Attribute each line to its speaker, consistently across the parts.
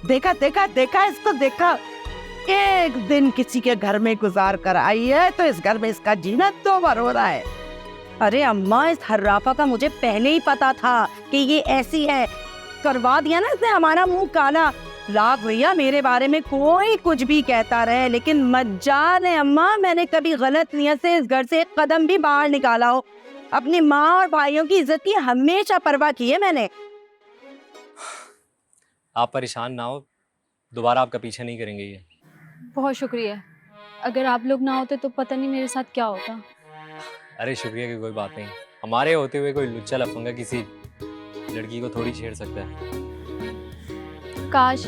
Speaker 1: देखा देखा देखा इसको, देखा। एक दिन किसी के घर में गुजार कर आई है तो इस घर में इसका जीना 2 बार हो रहा है।
Speaker 2: अरे अम्मा, इस हर्राफा का मुझे पहले ही पता था कि ये ऐसी है। करवा दिया ना इसने हमारा मुंह काला। लाख भैया मेरे बारे में कोई कुछ भी कहता रहे, लेकिन मज्जाल है अम्मा, मैंने कभी गलत नियत से इस घर से एक कदम भी बाहर निकाला हो। अपनी माँ और भाइयों की इज्जत की हमेशा परवाह की है मैंने।
Speaker 3: आप परेशान ना हो, दोबारा आपका पीछे नहीं करेंगे ये।
Speaker 4: बहुत शुक्रिया। अगर आप लोग ना होते तो पता नहीं मेरे साथ क्या होता।
Speaker 3: अरे शुक्रिया की कोई बात नहीं, हमारे होते हुए कोई लुच्चा लफंगा किसी लड़की को थोड़ी छेड़ सकता है।
Speaker 4: काश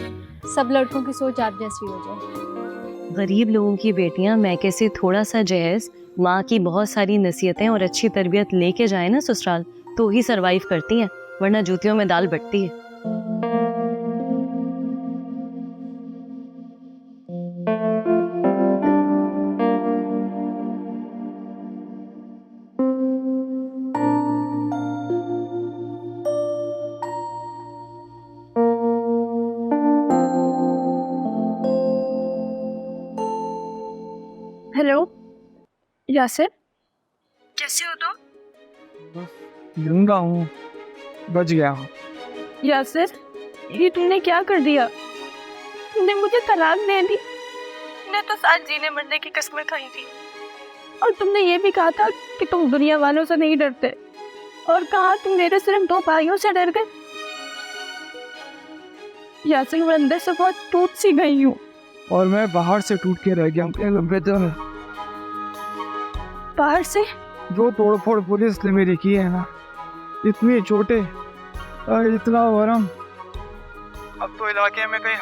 Speaker 4: सब लड़कों की सोच आप जैसी हो जाए।
Speaker 5: गरीब लोगों की बेटियां मैके से थोड़ा सा जहेज, माँ की बहुत सारी नसीहतें और अच्छी तरबियत लेके जाए ना ससुराल, तो ही सरवाइव करती हैं, वरना जूतियों में दाल बटती है।
Speaker 4: हेलो यासिर, कैसे हो तुम?
Speaker 6: जिंदा हूँ, बच गया हूँ।
Speaker 4: यासिर, ये तुमने क्या कर दिया? तुमने मुझे तलाक दे दी। मैं तो साथ जीने मरने की कस्में खाई थी, और तुमने ये भी कहा था कि तुम दुनिया वालों से नहीं डरते, और कहा तुम मेरे सिर्फ 2 भाइयों से डर गए। यासिर, मैं अंदर से बहुत टूट सी गई हूँ।
Speaker 6: और मैं बाहर से टूट के रह गया हूँ।
Speaker 4: बाहर से?
Speaker 6: जो तोड़फोड़ पुलिस ने मेरी की है ना, इतनी चोटें और इतना वरम, अब तो इलाके में कहीं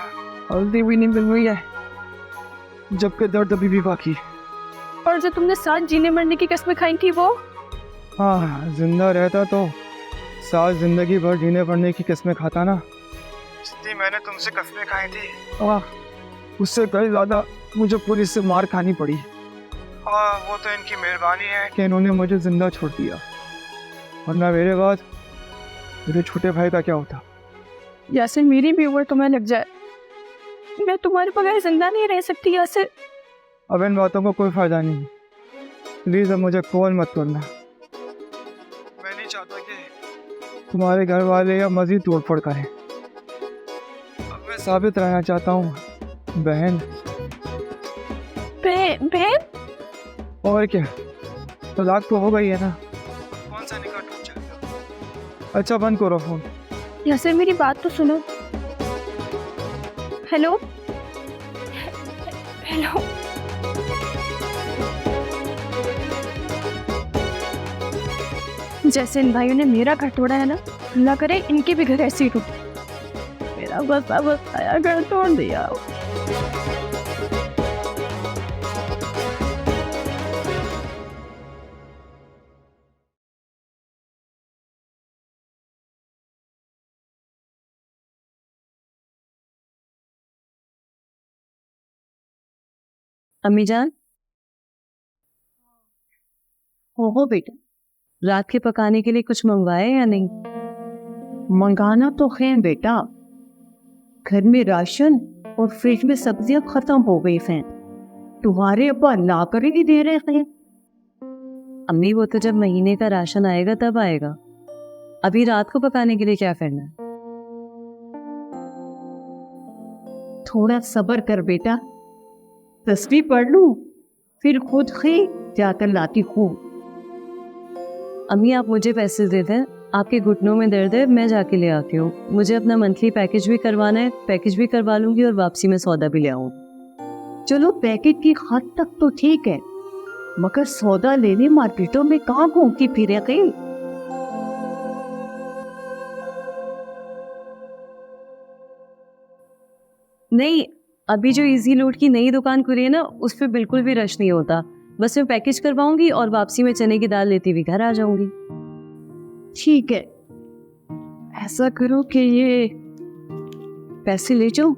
Speaker 6: हल्दी भी नहीं मिल रही है, जबकि दर्द अभी भी बाकी है।
Speaker 4: और जो तुमने साथ जीने मरने की कस्में खाई थी वो?
Speaker 6: हाँ, जिंदा रहता तो साथ जिंदगी भर जीने पड़ने की कस्में खाता ना। जितनी मैंने तुमसे कस्में खाई थी, उससे कई ज्यादा मुझे पुलिस से मार खानी पड़ी। वो तो इनकी मेहरबानी है कि इन्होंने मुझे जिंदा छोड़ दिया, वरना मेरे बाद मेरे छोटे भाई का क्या होता।
Speaker 4: यासिर, मेरी भी उम्र तुम्हें लग जाए, मैं तुम्हारे बगैर जिंदा नहीं रह सकती यासिर।
Speaker 6: अब इन बातों का कोई फायदा नहीं, प्लीज अब मुझे कॉल मत करना। मैं नहीं चाहता कि तुम्हारे घर वाले या मजीद तोड़फोड़ करें। अब मैं साबित रहना चाहता हूँ बहन।
Speaker 4: बहन?
Speaker 6: और क्या, तलाक तो हो गई है ना, कौन सा निकाह टूट जाएगा। अच्छा बंद करो फोन।
Speaker 4: यासिर, मेरी बात तो सुनो। Hello hello. जैसे इन भाइयों ने मेरा घर तोड़ा है ना, अल्लाह करे इनके भी घर ऐसे ही टूटे। मेरा बस आया घर तोड़ दिया।
Speaker 5: अम्मी जान, हो बेटा, रात के पकाने के लिए कुछ मंगवाए या नहीं?
Speaker 1: मंगाना तो है बेटा, घर में राशन और फ्रिज में सब्जियां खत्म हो गई हैं। तुम्हारे अब्बा ला कर ही नहीं दे रहे हैं।
Speaker 5: अम्मी, वो तो जब महीने का राशन आएगा तब आएगा, अभी रात को पकाने के लिए क्या करना है?
Speaker 1: थोड़ा सब्र कर बेटा, तस्बीह पढ़ लूं, फिर खुद ही जाकर लाती हूँ।
Speaker 5: अम्मी, आप मुझे पैसे दे दें, आपके घुटनों में दर्द है, मैं जाके ले आती हूँ। मुझे अपना मंथली पैकेज भी करवाना है, पैकेज भी करवा लूंगी और वापसी में सौदा भी ले आऊंगी।
Speaker 1: चलो पैकेज की हद तक तो ठीक है, मगर सौदा लेने मार्केटों में कहाँ घूमती फिरेगी?
Speaker 5: नहीं, अभी जो इजी लूट की नई दुकान खुली है ना, उस पर बिल्कुल भी रश नहीं होता। बस मैं पैकेज करवाऊंगी और वापसी में चने की दाल लेती हुई घर आ जाऊंगी।
Speaker 1: ठीक है, ऐसा करो कि ये पैसे ले जाओ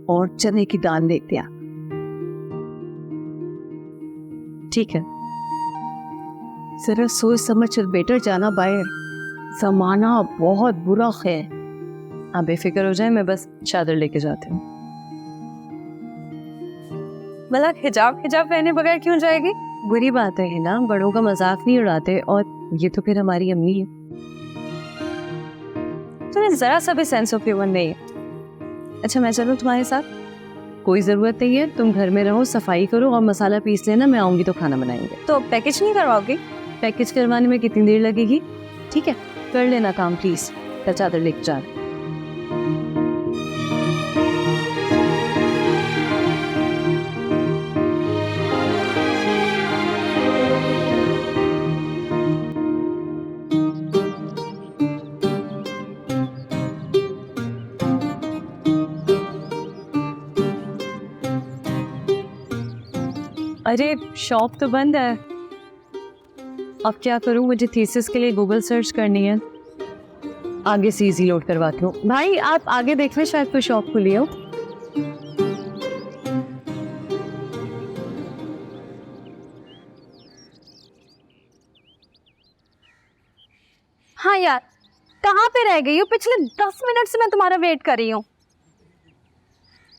Speaker 1: और चने की दाल लेते आ।
Speaker 5: ठीक है।
Speaker 1: जरा सोच समझ कर बेटा जाना बाहर, जमाना बहुत बुरा है।
Speaker 5: आप बेफिक्र हो जाए, मैं बस चादर लेके जाती हूँ।
Speaker 2: मतलब हिजाब पहने बगैर क्यों जाएगी?
Speaker 5: बुरी बात है ना, बड़ों का मजाक नहीं उड़ाते, और ये तो फिर हमारी अम्मी है। तुम्हें जरा सा भी सेंस ऑफ ह्यूमर नहीं है। अच्छा मैं चलूँ तुम्हारे साथ? कोई ज़रूरत नहीं है, तुम घर में रहो, सफाई करो और मसाला पीस लेना, मैं आऊँगी तो खाना बनाएंगे।
Speaker 2: तो पैकेज नहीं करवाओगी?
Speaker 5: पैकेज करवाने में कितनी देर लगेगी? ठीक है कर लेना काम प्लीज़, मैं चादर लेके जा रही हूँ। अरे शॉप तो बंद है, अब क्या करूं? मुझे थीसिस के लिए गूगल सर्च करनी है। आगे से इजी लोड करवाती हूँ। भाई आप आगे देख लें, शायद कोई शॉप खुली हो।
Speaker 4: हाँ यार, कहाँ पे रह गई हो? पिछले 10 मिनट से मैं तुम्हारा वेट कर रही हूँ।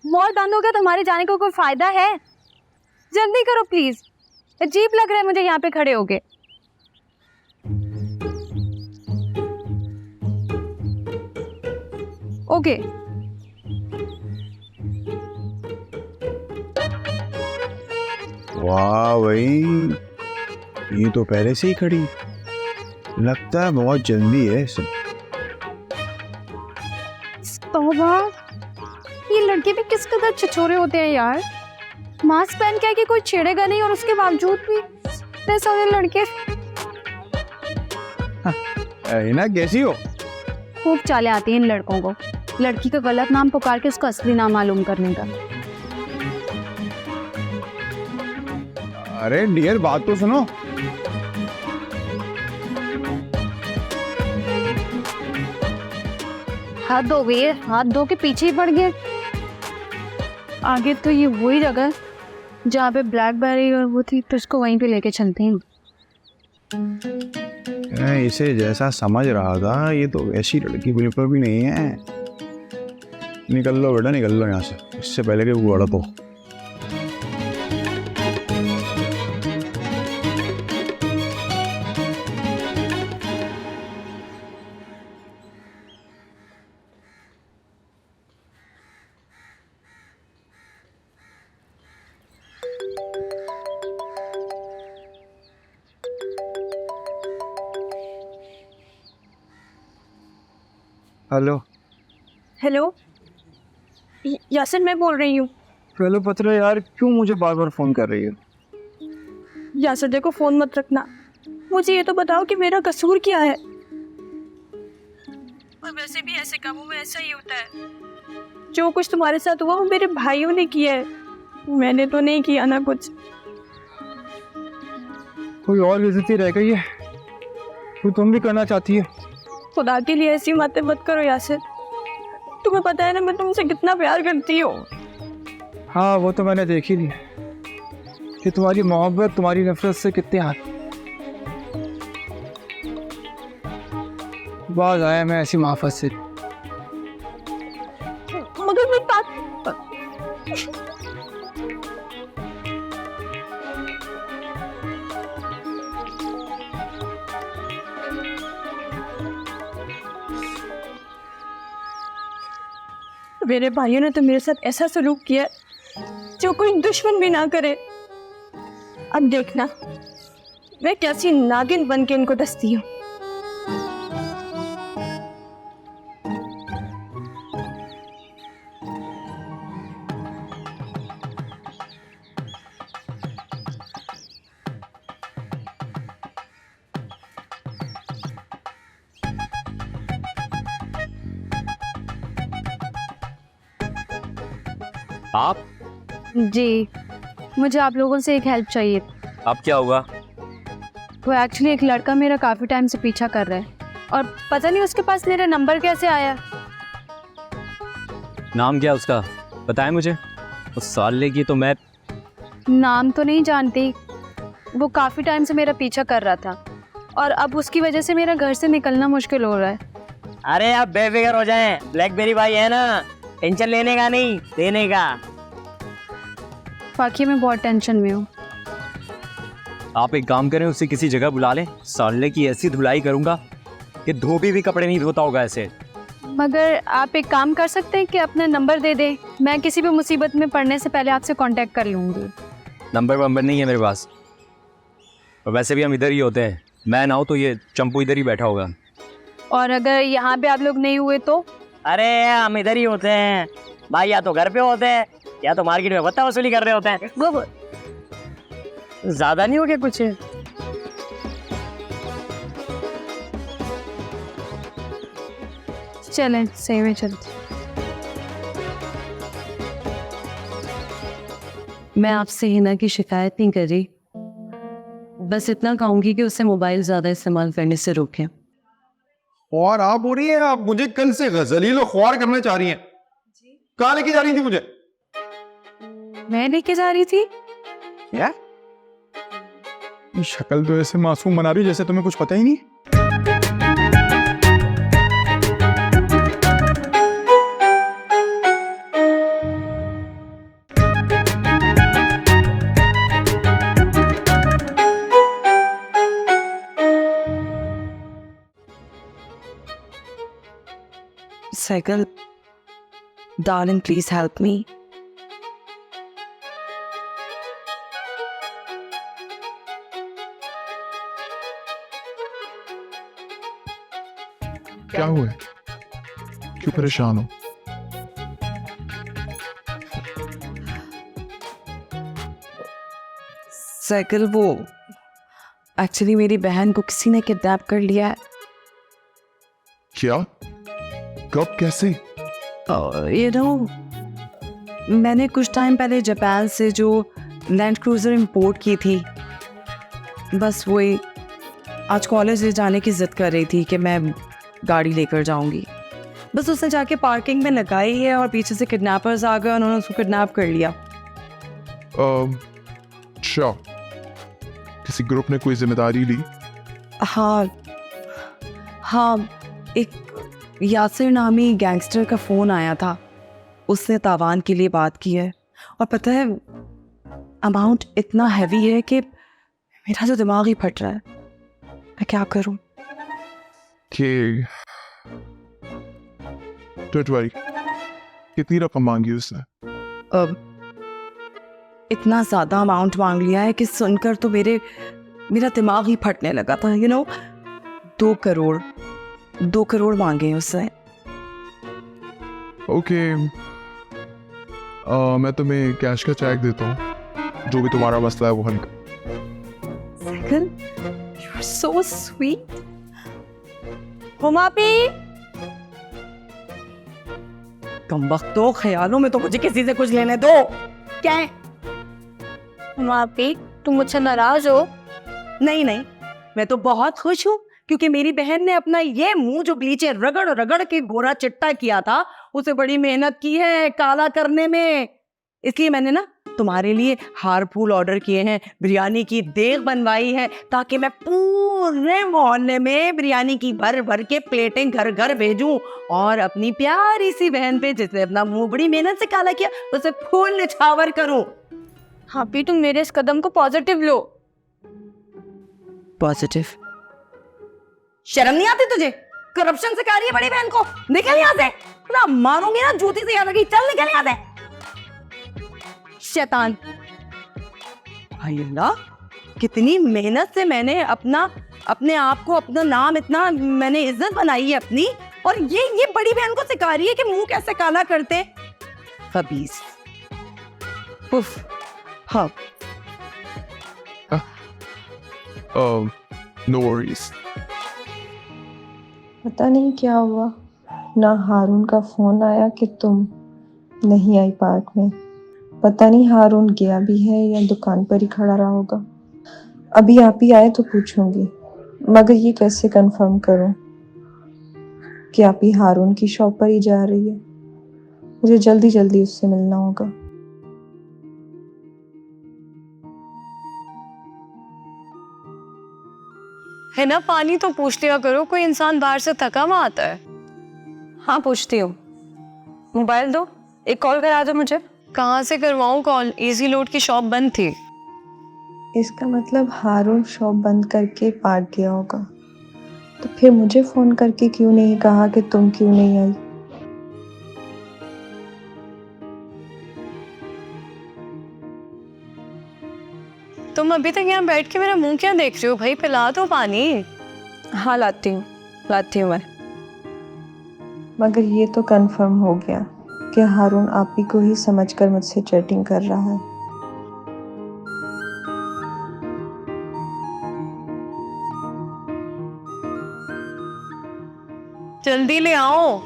Speaker 4: मॉल बंद हो गया तो हमारे जाने का कोई फायदा है? जल्दी करो प्लीज, अजीब लग रहा है मुझे यहाँ पे खड़े होके। ओके
Speaker 6: वाह भाई, ये तो पहले से ही खड़ी, लगता है बहुत जल्दी है सब।
Speaker 4: तौबा, ये लड़के भी किस कदर छिछोरे होते हैं यार। मास्क पहन के कि कोई छेड़ेगा नहीं, और उसके बावजूद भी इतने सारे लड़के।
Speaker 6: हिना कैसी हो?
Speaker 4: खूब चाले आती हैं इन लड़कों को, लड़की का गलत नाम पुकार के उसका असली नाम मालूम करने का।
Speaker 6: अरे डियर बात तो सुनो।
Speaker 4: हाथ धो गए, हाथ धो के पीछे ही पड़ गए। आगे तो ये वही जगह है जहाँ पे ब्लैकबेरी और वो थी, तो उसको वहीं पे लेके चलते हैं।
Speaker 6: मैं इसे जैसा समझ रहा था, ये तो वैसी लड़की बिल्कुल भी नहीं है। निकल लो बेटा, निकल लो यहाँ से, इससे पहले कि वो बड़ा तो। हेलो
Speaker 4: हेलो यासिन, मैं बोल रही हूँ।
Speaker 6: हेलो पत्र यार, क्यों मुझे बार बार फोन कर रही है?
Speaker 4: यासिर देखो, फोन मत रखना, मुझे ये तो बताओ कि मेरा कसूर क्या है। और वैसे भी ऐसे कामों में ऐसा ही होता है, जो कुछ तुम्हारे साथ हुआ वो मेरे भाइयों ने किया है, मैंने तो नहीं किया ना कुछ।
Speaker 6: कोई और बेइज्जती रह गई है तो तुम भी करना चाहती है?
Speaker 4: खुदा के लिए ऐसी बातें मत करो यासिर, तुम्हें पता है ना मैं तुमसे कितना प्यार करती हूँ।
Speaker 6: हाँ वो तो मैंने देख ही लिया कि तुम्हारी मोहब्बत तुम्हारी नफरत से कितने हाथ। बाज आया मैं ऐसी माफत से।
Speaker 4: मगर मैं बात मेरे भाइयों ने तो मेरे साथ ऐसा सलूक किया जो कोई दुश्मन भी ना करे। अब देखना मैं कैसी नागिन बन के इनको दसती हूँ।
Speaker 3: आप?
Speaker 4: जी, मुझे आप लोगों से एक हेल्प चाहिए।
Speaker 3: अब क्या हुआ?
Speaker 4: वो एक्चुअली एक लड़का मेरा काफ़ी टाइम से पीछा कर रहा है, और पता नहीं उसके पास मेरा नंबर कैसे आया।
Speaker 3: नाम क्या उसका, बताएं मुझे। उस साले की तो मैं
Speaker 4: नाम तो नहीं जानती, वो काफ़ी टाइम से मेरा पीछा कर रहा था, और अब उसकी वजह से मेरा घर से निकलना मुश्किल हो रहा है।
Speaker 7: अरे आप बेफिक्र हो जाएं, ब्लैकबेरी भाई है ना, टेंशन लेने का नहीं देने का।
Speaker 4: वाकई में बहुत टेंशन में हूँ।
Speaker 3: आप एक काम करें, उसे किसी जगह बुला लें, साले की ऐसी धुलाई करूंगा कि धोबी भी कपड़े नहीं धोता होगा ऐसे।
Speaker 4: मगर आप एक काम कर सकते हैं कि अपना नंबर दे दे, मैं किसी भी मुसीबत में पड़ने से पहले आपसे कांटेक्ट कर लूँगी।
Speaker 3: नंबर वंबर नहीं है मेरे पास, और वैसे भी हम इधर ही होते हैं, मैं ना हो तो ये चंपू इधर ही बैठा होगा।
Speaker 4: और अगर यहाँ पे आप लोग नहीं हुए तो?
Speaker 7: अरे हम इधर ही होते हैं भाई, या तो घर पे होते हैं या तो मार्केट में भत्ता वसूली कर रहे होते हैं। वो ज्यादा नहीं हो गया कुछ?
Speaker 4: चलें सही में चलते।
Speaker 5: मैं आपसे हिना की शिकायत नहीं कर रही, बस इतना कहूंगी कि उसे मोबाइल ज्यादा इस्तेमाल करने से रोकें।
Speaker 6: और आप हो रही हैं, आप मुझे कल से गजलील और ख्वार करना चाह रही हैं। कहाँ लेके जा रही थी मुझे?
Speaker 4: मैं लेके जा रही थी?
Speaker 6: क्या शक्ल तो ऐसे मासूम बना रही जैसे तुम्हें कुछ पता ही नहीं।
Speaker 2: Cycle, darling, please help me.
Speaker 8: क्या हुआ है? क्यों परेशान हो?
Speaker 2: साइकिल, वो एक्चुअली मेरी बहन को किसी ने किडनैप कर लिया है।
Speaker 8: क्या? कब? कैसे?
Speaker 2: You know, मैंने कुछ टाइम पहले जापान से जो लैंड क्रूजर इंपोर्ट की थी, बस वही आज कॉलेज ले जाने की जिद कर रही थी कि मैं गाड़ी लेकर जाऊंगी। बस उसने जाके पार्किंग में लगाई है और पीछे से किडनैपर्स आ गए, उन्होंने उसको किडनैप कर लिया।
Speaker 8: अच्छा, किसी ग्रुप ने कोई जिम्मेदारी ली?
Speaker 2: हाँ, एक यासिर नामी गैंगस्टर का फ़ोन आया था, उसने तावान के लिए बात की है। और पता है, अमाउंट इतना हैवी है कि मेरा तो दिमाग ही फट रहा है। मैं क्या करूं?
Speaker 8: कि डोंट वरी, कितनी रकम मांगी उसने?
Speaker 2: इतना ज़्यादा अमाउंट मांग लिया है कि सुनकर तो मेरा दिमाग ही फटने लगा था। 2 करोड़ मांगे उसने।
Speaker 8: ओके, मैं तुम्हें कैश का चेक देता हूँ, जो भी तुम्हारा मसला है वो हल कर।
Speaker 2: Cycle, you are so sweet. हुमापी, कम वक्तों ख्यालों में तो मुझे किसी से कुछ लेने दो।
Speaker 4: क्या है? हुमापी, तुम मुझसे नाराज हो?
Speaker 2: नहीं, मैं तो बहुत खुश हूँ, क्योंकि मेरी बहन ने अपना ये मुंह जो ब्लीचे रगड़ रगड़ के गोरा चिट्टा किया था, उसे बड़ी मेहनत की है काला करने में। इसलिए मैंने ना तुम्हारे लिए हार फूल ऑर्डर किए हैं, बिरयानी की देग बनवाई है, ताकि मैं पूरे मोहल्ले में बिरयानी की भर भर के प्लेटें घर घर भेजूं और अपनी प्यारी सी बहन पे, जिसने अपना मुंह बड़ी मेहनत से काला किया, उसे फूल निछावर करूं।
Speaker 4: हाँ भी, तुम मेरे इस कदम को पॉजिटिव लो।
Speaker 2: पॉजिटिव? शर्म नहीं आती तुझे? करप्शन से कह रही है बड़ी बहन को। निकल यहाँ से, ना मारूंगी ना जूती से याद रखी। चल निकल यहाँ से, शैतान। हाय अल्लाह, कितनी मेहनत से मैंने अपने आप को, अपना नाम, इतना मैंने इज्जत बनाई है अपनी, और ये बड़ी बहन को सिखा रही है कि मुंह कैसे काला करते। खबीस। उफ। हाँ,
Speaker 8: नो वरीज।
Speaker 9: पता नहीं क्या हुआ, ना हारून का फ़ोन आया कि तुम नहीं आई पार्क में। पता नहीं हारून गया भी है या दुकान पर ही खड़ा रहा होगा। अभी आप ही आए तो पूछूंगी, मगर ये कैसे कंफर्म करूं कि आप ही हारून की शॉप पर ही जा रही है। मुझे जल्दी जल्दी उससे मिलना होगा।
Speaker 5: है ना, पानी तो पूछ लिया करो, कोई इंसान बाहर से थका हुआ आता है। हाँ पूछती हूँ। मोबाइल दो, एक कॉल करा दो मुझे। कहाँ से करवाऊँ कॉल? इजी लोड की शॉप बंद थी।
Speaker 9: इसका मतलब हारून शॉप बंद करके भाग गया होगा। तो फिर मुझे फोन करके क्यों नहीं कहा कि तुम क्यों नहीं आई?
Speaker 5: तुम अभी तक यहाँ बैठ के मेरा मुंह क्या देख रही हो भाई? पिला दो पानी। हाँ लाती हूँ मैं।
Speaker 9: मगर ये तो कंफर्म हो गया कि हारून आप ही को ही समझकर मुझसे चैटिंग कर रहा है।
Speaker 5: जल्दी ले आओ।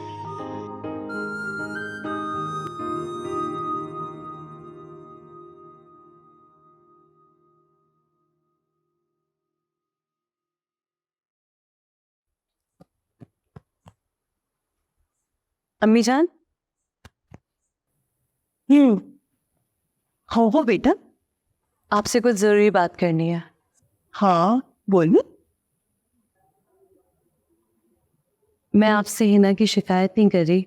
Speaker 5: अम्मी जान।
Speaker 1: हो बेटा।
Speaker 5: आपसे कुछ जरूरी बात करनी है।
Speaker 1: हाँ बोलो।
Speaker 5: मैं आपसे हिना की शिकायत नहीं कर रही,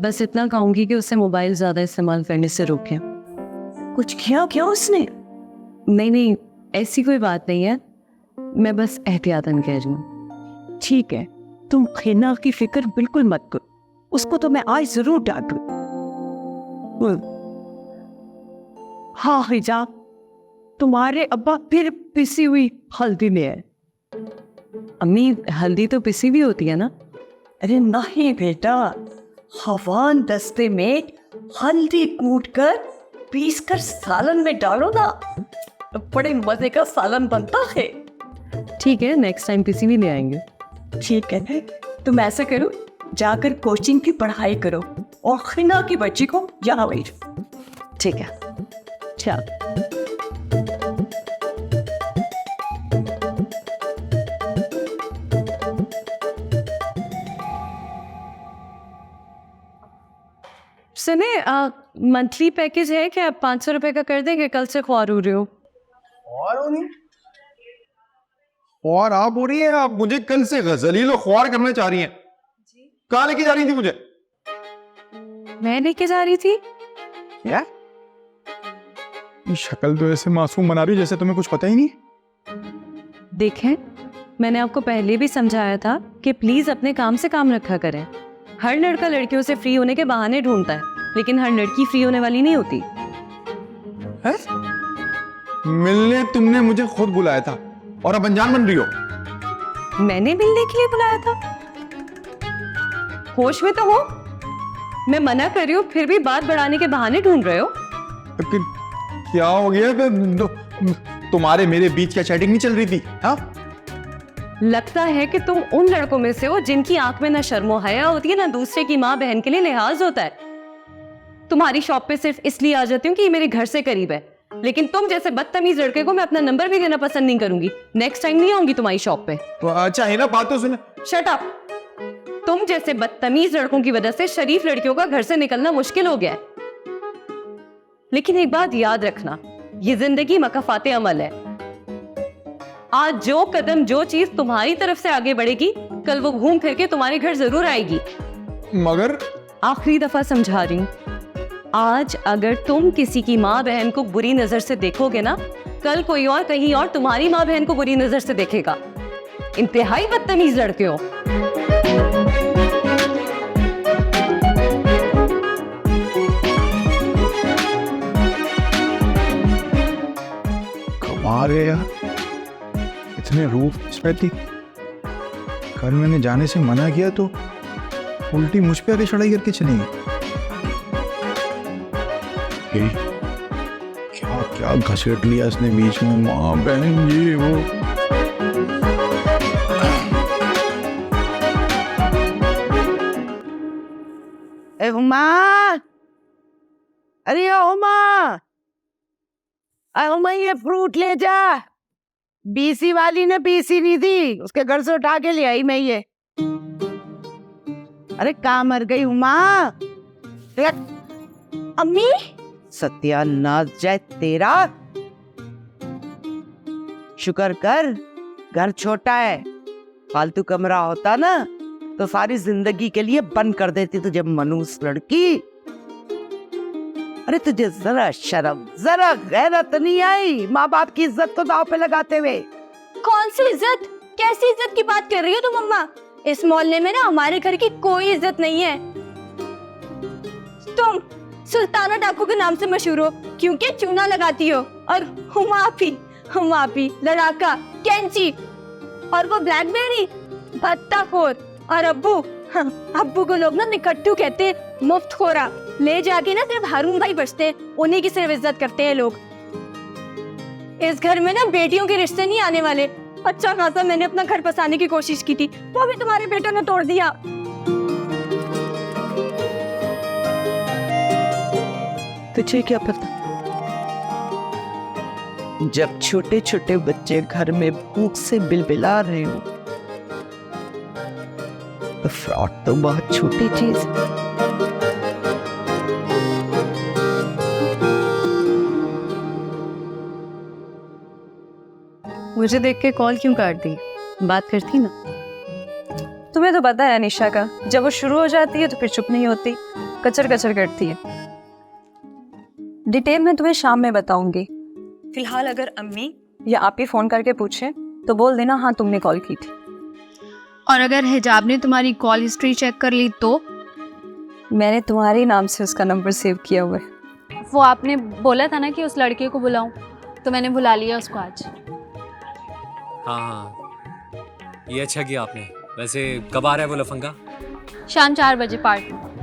Speaker 5: बस इतना कहूंगी कि उसे मोबाइल ज्यादा इस्तेमाल करने से रोकें।
Speaker 1: कुछ किया क्या उसने?
Speaker 5: नहीं, ऐसी कोई बात नहीं है, मैं बस एहतियातन कह रही हूँ।
Speaker 1: ठीक है, तुम हिना की फिक्र बिल्कुल मत करो, उसको तो मैं आज जरूर डांटू। हाँ हिजाब, तुम्हारे अब्बा फिर पिसी हुई हल्दी ले आए।
Speaker 5: अम्मी हल्दी तो पिसी भी होती है ना?
Speaker 1: अरे नहीं बेटा, हवान दस्ते में हल्दी कूट कर पीस कर सालन में डालो ना, बड़े मजे का सालन बनता है।
Speaker 5: ठीक है, नेक्स्ट टाइम पिसी भी ले आएंगे।
Speaker 1: ठीक है, तुम ऐसा करो, जाकर कोचिंग की पढ़ाई करो और हिना की बच्ची को यहाँ भेजो।
Speaker 5: ठीक है,
Speaker 1: चल।
Speaker 5: सुने, मंथली पैकेज है क्या? 500 रुपए का कर देंगे, कल से ख्वार हो रहे हो।
Speaker 6: और आप हो रही है? आप मुझे कल से गजलील और ख्वार करना चाह रही हैं? कहाँ लेके जा रही थी मुझे?
Speaker 5: मैं लेके जा रही थी?
Speaker 6: क्या? शक्ल तो ऐसे मासूम बना रही जैसे तुम्हें कुछ पता ही नहीं।
Speaker 5: देखें, मैंने आपको पहले भी समझाया था कि प्लीज अपने काम से काम रखा करें। हर लड़का लड़कियों से फ्री होने के बहाने ढूंढता है, लेकिन हर लड़की फ्री होने वाली नहीं होती।
Speaker 6: है? मिलने तुमने मुझे खुद बुलाया था और अब अनजान बन रही हो।
Speaker 5: मैंने मिलने के लिए बुलाया था? होश में तो हो? मैं मना कर रही हूँ, फिर भी बात बढ़ाने के बहाने ढूंढ रहे हो।
Speaker 6: क्या हो गया? तुम्हारे मेरे बीच क्या चैटिंग नहीं चल रही थी? हाँ,
Speaker 5: लगता है कि तुम उन लड़कों में से हो जिनकी आंख में ना शर्मो हया होती है, ना दूसरे की माँ बहन के लिए लिहाज होता है। तुम्हारी शॉप पे सिर्फ इसलिए आ जाती हूँ कि ये मेरे घर से करीब है, लेकिन तुम जैसे बदतमीज लड़के को मैं अपना नंबर भी देना पसंद नहीं करूंगी। नेक्स्ट टाइम नहीं आऊंगी तुम्हारी शॉप पे।
Speaker 6: अच्छा है ना, बात तो सुने।
Speaker 5: Shut up. तुम जैसे बदतमीज लड़कों की वजह से शरीफ लड़कियों का घर से निकलना मुश्किल हो गया है। लेकिन एक बात याद रखना, ये जिंदगी मकफाते अमल है। आज जो कदम, जो चीज तुम्हारी तरफ से आगे बढ़ेगी, कल वो घूम फिर के तुम्हारे घर जरूर आएगी।
Speaker 6: मगर
Speaker 5: आखिरी दफा समझा रही हूं, आज अगर तुम किसी की माँ बहन को बुरी नजर से देखोगे ना, कल कोई और कहीं और तुम्हारी माँ बहन को बुरी नजर से देखेगा। इंतहाई बदतमीज लड़के हो।
Speaker 6: अरे यार, इतने रूप थी। कल मैंने जाने से मना किया तो उल्टी मुझ पे आके चढ़ाई करके चली गई। क्या क्या घसीट लिया इसने बीच में, माँ बहन जी वो।
Speaker 2: ए हुमा, अरे हुमा, हुमा ये फ्रूट ले जा। बीसी वाली ने बीसी नहीं दी, उसके घर से उठा के ले आई मैं ये। अरे कहाँ मर गई हुमा?
Speaker 4: अम्मी,
Speaker 2: सत्यानाश जाए तेरा। शुक्र कर घर छोटा है, फालतू कमरा होता ना
Speaker 10: तो सारी जिंदगी के लिए बंद कर देती तुझे मनूस लड़की। अरे तुझे जरा शर्म, जरा गैरत नहीं आई माँ बाप की इज्जत को दांव पे लगाते हुए?
Speaker 4: कौन सी इज्जत? कैसी इज्जत की बात कर रही हो तुम अम्मा? इस मोहल्ले में ना हमारे घर की कोई इज्जत नहीं है। तुम सुल्ताना डाकू के नाम से मशहूर हो क्योंकि चूना लगाती हो, और हम आपी लड़ाका कैंची, और वो ब्लैकबेरी भत्ताखोर, और अब्बू को लोग ना निकट्टू कहते हैं, मुफ्त खोरा। ले जाके ना सिर्फ हारून भाई बचते हैं, उन्हीं की सिर्फ इज्जत करते हैं लोग। इस घर में ना बेटियों के रिश्ते नहीं आने वाले। अच्छा खासा मैंने अपना घर बसाने की कोशिश की थी, वो भी तुम्हारे बेटों ने तोड़ दिया।
Speaker 10: तुझे क्या पता, जब छोटे छोटे बच्चे घर में भूख से बिलबिला रहे हो तो फ्रॉड तो बहुत छोटी चीज है।
Speaker 5: मुझे देख के कॉल क्यों काट दी? बात करती ना।
Speaker 11: तुम्हें तो पता है अनिशा का, जब वो शुरू हो जाती है तो फिर चुप नहीं होती, कचर कचर करती है। डिटेल में तुम्हें शाम में बताऊंगी। फिलहाल अगर अम्मी या आप ही फोन करके पूछें तो बोल देना हाँ तुमने कॉल की थी।
Speaker 4: और अगर हिजाब ने तुम्हारी कॉल हिस्ट्री चेक कर ली तो?
Speaker 11: मैंने तुम्हारे नाम से उसका नंबर सेव किया हुआ है।
Speaker 4: वो आपने बोला था ना कि उस लड़के को बुलाऊं, तो मैंने बुला लिया उसको आज।
Speaker 3: हाँ, ये अच्छा किया आपने। वैसे कब आ रहा है वो लफंगा?
Speaker 4: शाम 4 बजे पार्क में।